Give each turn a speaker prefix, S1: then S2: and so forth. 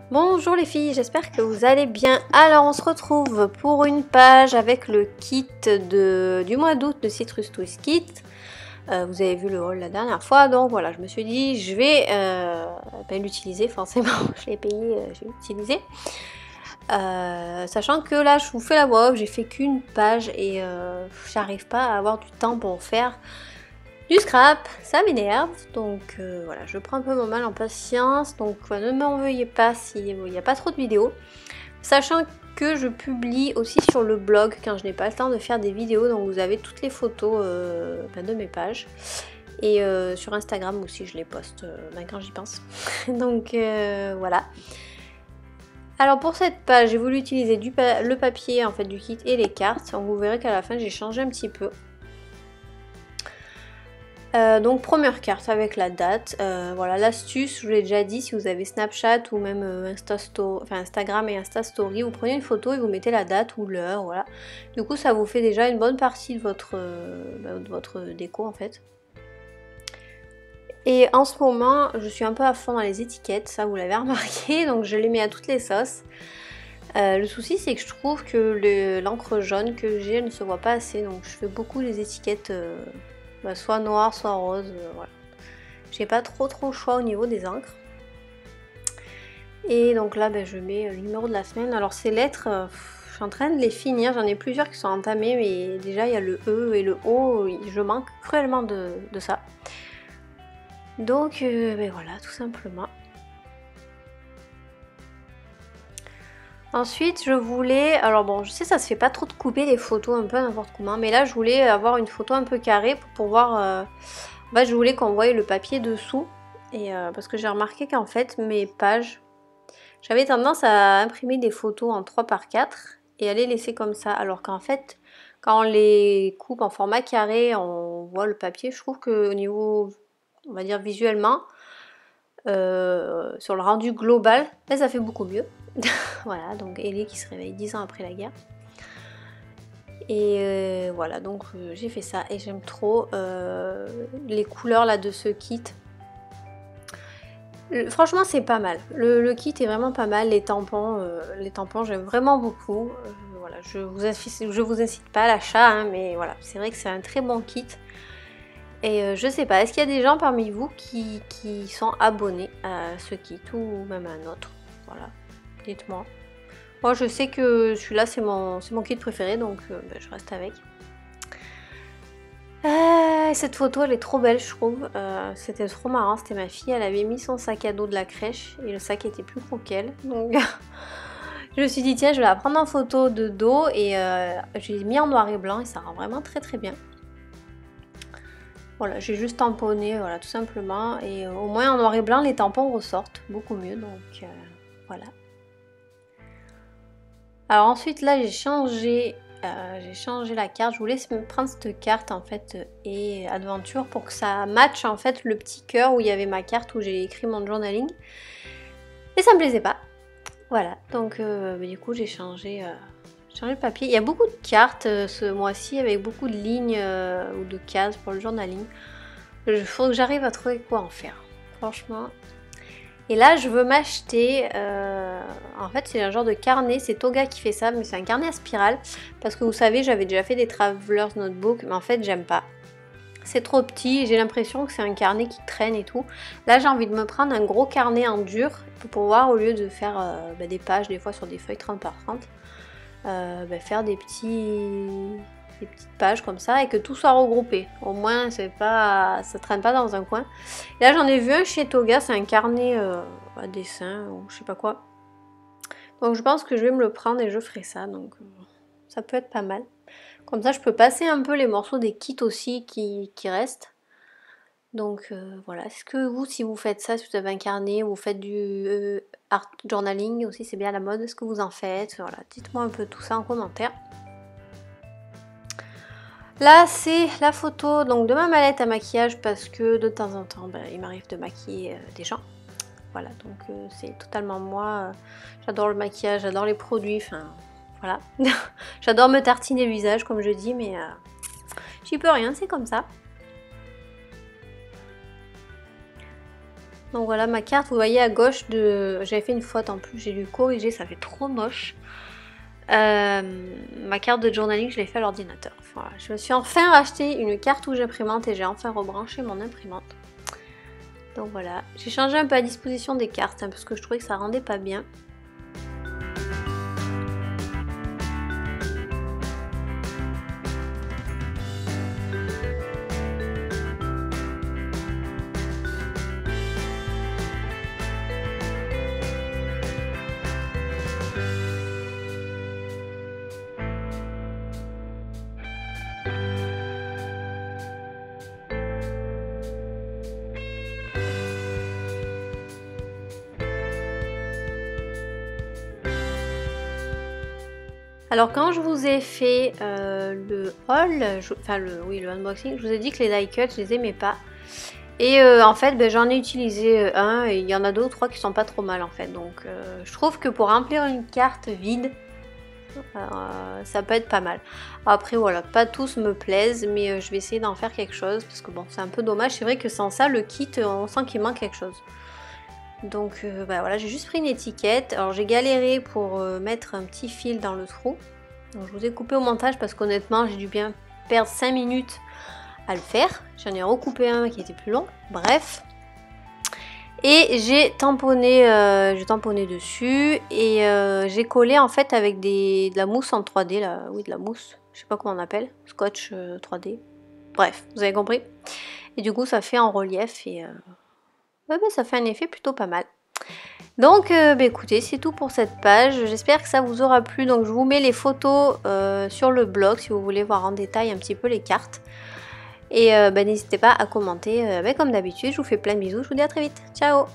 S1: Bonjour les filles, j'espère que vous allez bien. Alors on se retrouve pour une page avec le kit du mois d'août de Citrus Twist Kit. Vous avez vu le haul la dernière fois, donc voilà, je me suis dit je vais l'utiliser forcément, je l'ai payé, je vais l'utiliser. Sachant que là je vous fais la voix off, j'ai fait qu'une page et j'arrive pas à avoir du temps pour faire du scrap, ça m'énerve, donc voilà, je prends un peu mon mal en patience, donc ne m'en veuillez pas s'il n'y a pas trop de vidéos, sachant que je publie aussi sur le blog quand je n'ai pas le temps de faire des vidéos, donc vous avez toutes les photos de mes pages, et sur Instagram aussi je les poste quand j'y pense, donc voilà. Alors pour cette page, j'ai voulu utiliser le papier en fait du kit et les cartes, donc vous verrez qu'à la fin j'ai changé un petit peu. Donc première carte avec la date, voilà l'astuce, je vous l'ai déjà dit, si vous avez Snapchat ou même Instagram et Insta Story, vous prenez une photo et vous mettez la date ou l'heure, voilà. Du coup ça vous fait déjà une bonne partie de votre déco en fait. Et en ce moment, je suis un peu à fond dans les étiquettes, ça vous l'avez remarqué, donc je les mets à toutes les sauces. Le souci c'est que je trouve que l'encre jaune que j'ai ne se voit pas assez, donc je fais beaucoup les étiquettes soit noir, soit rose, voilà. J'ai pas trop le choix au niveau des encres. Et donc là, je mets le numéro de la semaine. Alors ces lettres, je suis en train de les finir. J'en ai plusieurs qui sont entamées, mais déjà il y a le E et le O. Je manque cruellement de ça. Donc voilà, tout simplement. Ensuite, je voulais, alors bon, je sais ça se fait pas trop de couper les photos un peu n'importe comment, mais là je voulais avoir une photo un peu carrée pour pouvoir, en fait je voulais qu'on voie le papier dessous, et parce que j'ai remarqué qu'en fait mes pages, j'avais tendance à imprimer des photos en 3x4 et à les laisser comme ça, alors qu'en fait quand on les coupe en format carré, on voit le papier, je trouve que au niveau, on va dire visuellement, sur le rendu global, ça fait beaucoup mieux. Voilà, donc Ellie qui se réveille 10 ans après la guerre. Et voilà, donc j'ai fait ça et j'aime trop les couleurs là de ce kit. Franchement c'est pas mal, le kit est vraiment pas mal, les tampons j'aime vraiment beaucoup. Voilà, je vous incite pas à l'achat, hein, mais voilà, c'est vrai que c'est un très bon kit. Et je sais pas, est-ce qu'il y a des gens parmi vous qui sont abonnés à ce kit ou même à un autre? Voilà, dites-moi. Moi je sais que celui-là c'est mon kit préféré, donc je reste avec. Cette photo elle est trop belle je trouve, c'était trop marrant, c'était ma fille, elle avait mis son sac à dos de la crèche et le sac était plus gros qu'elle, donc je me suis dit tiens je vais la prendre en photo de dos et je l'ai mis en noir et blanc et ça rend vraiment très bien. Voilà, j'ai juste tamponné, voilà, tout simplement, et au moins en noir et blanc les tampons ressortent beaucoup mieux, donc voilà. Alors ensuite là j'ai changé la carte, je voulais me prendre cette carte en fait et aventure pour que ça matche en fait le petit cœur où il y avait ma carte où j'ai écrit mon journaling, et ça me plaisait pas. Voilà, donc du coup j'ai changé le papier. Il y a beaucoup de cartes ce mois-ci avec beaucoup de lignes ou de cases pour le journaling. Il faut que j'arrive à trouver quoi en faire, franchement. Et là je veux m'acheter, en fait c'est un genre de carnet, c'est Toga qui fait ça, mais c'est un carnet à spirale. Parce que vous savez, j'avais déjà fait des Traveler's Notebook, mais en fait j'aime pas. C'est trop petit, j'ai l'impression que c'est un carnet qui traîne et tout. Là j'ai envie de me prendre un gros carnet en dur pour pouvoir, au lieu de faire des pages des fois sur des feuilles 30 par 30, faire des petites pages comme ça et que tout soit regroupé. Au moins ça traîne pas dans un coin. Et là j'en ai vu un chez Toga, c'est un carnet à dessin ou je sais pas quoi. Donc je pense que je vais me le prendre et je ferai ça, donc ça peut être pas mal. Comme ça je peux passer un peu les morceaux des kits aussi qui restent. Donc voilà, est-ce que vous, si vous faites ça, si vous avez un carnet ou vous faites du art journaling aussi, c'est bien à la mode, est-ce que vous en faites? Voilà, dites-moi un peu tout ça en commentaire. Là c'est la photo donc de ma mallette à maquillage parce que de temps en temps il m'arrive de maquiller des gens. Voilà, donc c'est totalement moi. J'adore le maquillage, j'adore les produits, enfin voilà. J'adore me tartiner le visage comme je dis, mais j'y peux rien, c'est comme ça. Donc voilà ma carte, vous voyez à gauche, j'avais fait une faute en plus, j'ai dû corriger, ça fait trop moche. Ma carte de journaling, je l'ai fait à l'ordinateur. Voilà, je me suis enfin racheté une cartouche imprimante et j'ai enfin rebranché mon imprimante. Donc voilà, j'ai changé un peu la disposition des cartes parce que je trouvais que ça rendait pas bien. Alors quand je vous ai fait le haul, le unboxing, je vous ai dit que les die cuts, je les aimais pas. Et en fait, j'en ai utilisé un et il y en a 2 ou 3 qui sont pas trop mal en fait. Donc je trouve que pour remplir une carte vide, ça peut être pas mal. Après voilà, pas tous me plaisent, mais je vais essayer d'en faire quelque chose parce que bon, c'est un peu dommage. C'est vrai que sans ça, le kit, on sent qu'il manque quelque chose. Donc voilà, j'ai juste pris une étiquette. Alors j'ai galéré pour mettre un petit fil dans le trou. Donc je vous ai coupé au montage parce qu'honnêtement j'ai dû bien perdre 5 minutes à le faire. J'en ai recoupé un qui était plus long. Bref. Et j'ai tamponné dessus et j'ai collé en fait avec de la mousse en 3D. Là. Oui, de la mousse. Je sais pas comment on appelle. Scotch 3D. Bref, vous avez compris. Et du coup ça fait en relief et... ça fait un effet plutôt pas mal. Donc écoutez, c'est tout pour cette page. J'espère que ça vous aura plu. Donc je vous mets les photos sur le blog si vous voulez voir en détail un petit peu les cartes. Et n'hésitez pas à commenter comme d'habitude. Je vous fais plein de bisous. Je vous dis à très vite. Ciao!